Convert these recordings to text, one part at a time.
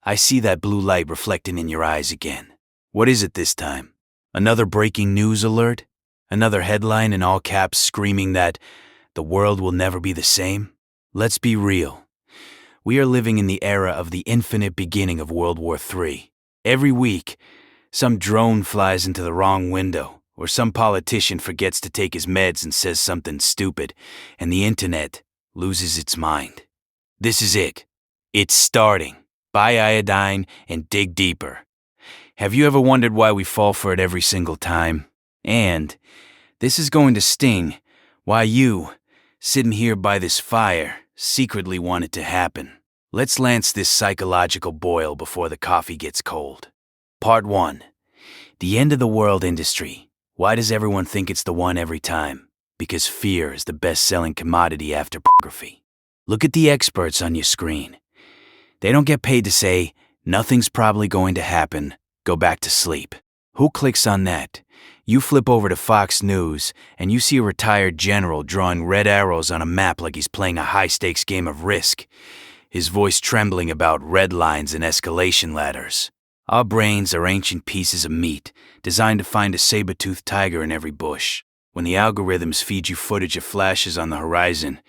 I see that blue light reflecting in your eyes again. What is it this time? Another breaking news alert? Another headline in all caps screaming that the world will never be the same? Let's be real. We are living in the era of the infinite beginning of World War III. Every week, some drone flies into the wrong window, or some politician forgets to take his meds and says something stupid, and the internet loses its mind. This is it. It's starting. Buy iodine and dig deeper. Have you ever wondered why we fall for it every single time? And this is going to sting. Why you, sitting here by this fire, secretly want it to happen. Let's lance this psychological boil before the coffee gets cold. Part 1. The end of the world industry. Why does everyone think it's the one every time? Because fear is the best-selling commodity after pornography. Look at the experts on your screen. They don't get paid to say, nothing's probably going to happen, go back to sleep. Who clicks on that? You flip over to Fox News, and you see a retired general drawing red arrows on a map like he's playing a high-stakes game of Risk, his voice trembling about red lines and escalation ladders. Our brains are ancient pieces of meat, designed to find a saber-toothed tiger in every bush. When the algorithms feed you footage of flashes on the horizon,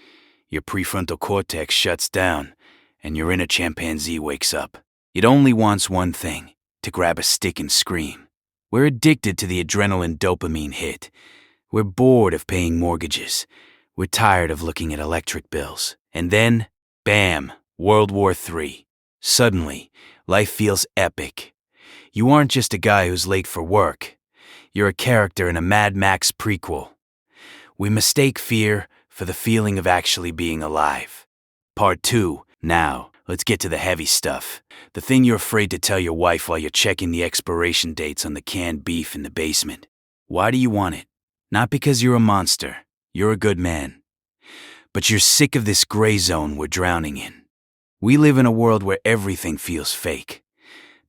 your prefrontal cortex shuts down, and your inner chimpanzee wakes up. It only wants one thing, to grab a stick and scream. We're addicted to the adrenaline dopamine hit. We're bored of paying mortgages. We're tired of looking at electric bills. And then, bam, World War III. Suddenly, life feels epic. You aren't just a guy who's late for work. You're a character in a Mad Max prequel. We mistake fear for the feeling of actually being alive. Part 2. Now, let's get to the heavy stuff. The thing you're afraid to tell your wife while you're checking the expiration dates on the canned beef in the basement. Why do you want it? Not because you're a monster. You're a good man. But you're sick of this gray zone we're drowning in. We live in a world where everything feels fake.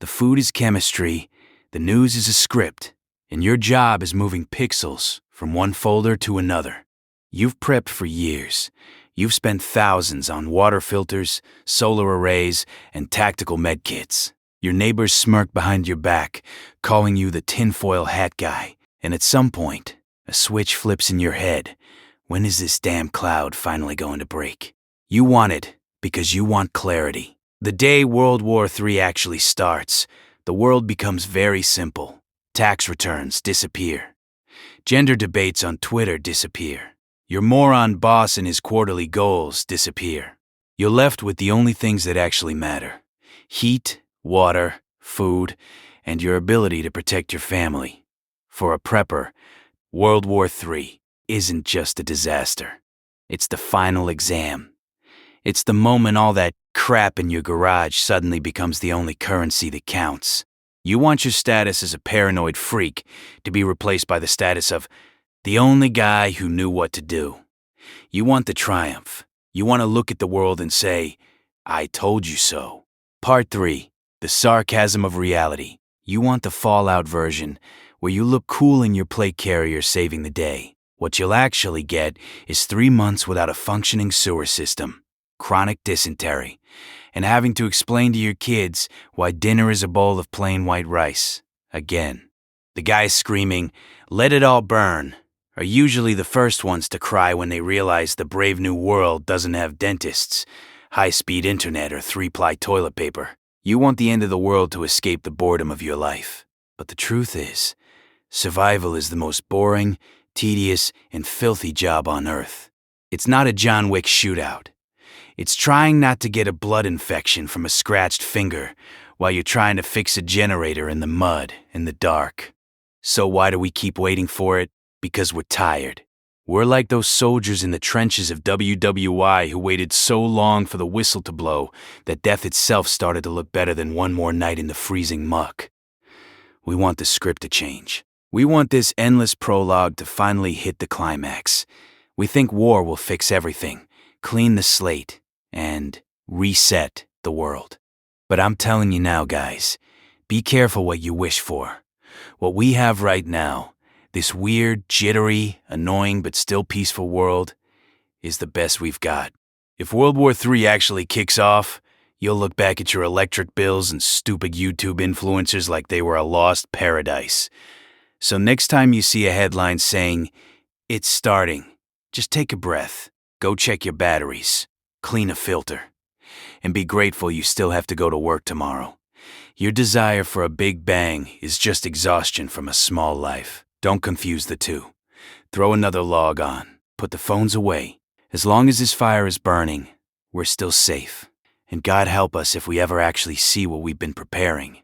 The food is chemistry, the news is a script, and your job is moving pixels from one folder to another. You've prepped for years. You've spent thousands on water filters, solar arrays, and tactical med kits. Your neighbors smirk behind your back, calling you the tinfoil hat guy. And at some point, a switch flips in your head. When is this damn cloud finally going to break? You want it because you want clarity. The day World War III actually starts, the world becomes very simple. Tax returns disappear. Gender debates on Twitter disappear. Your moron boss and his quarterly goals disappear. You're left with the only things that actually matter. Heat, water, food, and your ability to protect your family. For a prepper, World War III isn't just a disaster. It's the final exam. It's the moment all that crap in your garage suddenly becomes the only currency that counts. You want your status as a paranoid freak to be replaced by the status of the only guy who knew what to do. You want the triumph. You want to look at the world and say, I told you so. Part 3. The sarcasm of reality. You want the Fallout version, where you look cool in your plate carrier saving the day. What you'll actually get is 3 months without a functioning sewer system, chronic dysentery, and having to explain to your kids why dinner is a bowl of plain white rice. Again. The guys screaming, "Let it all burn," are usually the first ones to cry when they realize the brave new world doesn't have dentists, high-speed internet, or 3-ply toilet paper. You want the end of the world to escape the boredom of your life. But the truth is, survival is the most boring, tedious, and filthy job on Earth. It's not a John Wick shootout. It's trying not to get a blood infection from a scratched finger while you're trying to fix a generator in the mud in the dark. So why do we keep waiting for it? Because we're tired. We're like those soldiers in the trenches of WW3 who waited so long for the whistle to blow that death itself started to look better than one more night in the freezing muck. We want the script to change. We want this endless prologue to finally hit the climax. We think war will fix everything, clean the slate, and reset the world. But I'm telling you now, guys, be careful what you wish for. What we have right now, this weird, jittery, annoying but still peaceful world, is the best we've got. If World War III actually kicks off, You'll look back at your electric bills and stupid YouTube influencers like they were a lost paradise. So next time you see a headline saying, "It's starting," just take a breath, go check your batteries, clean a filter, and be grateful you still have to go to work tomorrow. Your desire for a big bang is just exhaustion from a small life. Don't confuse the two. Throw another log on. Put the phones away. As long as this fire is burning, we're still safe. And God help us if we ever actually see what we've been preparing.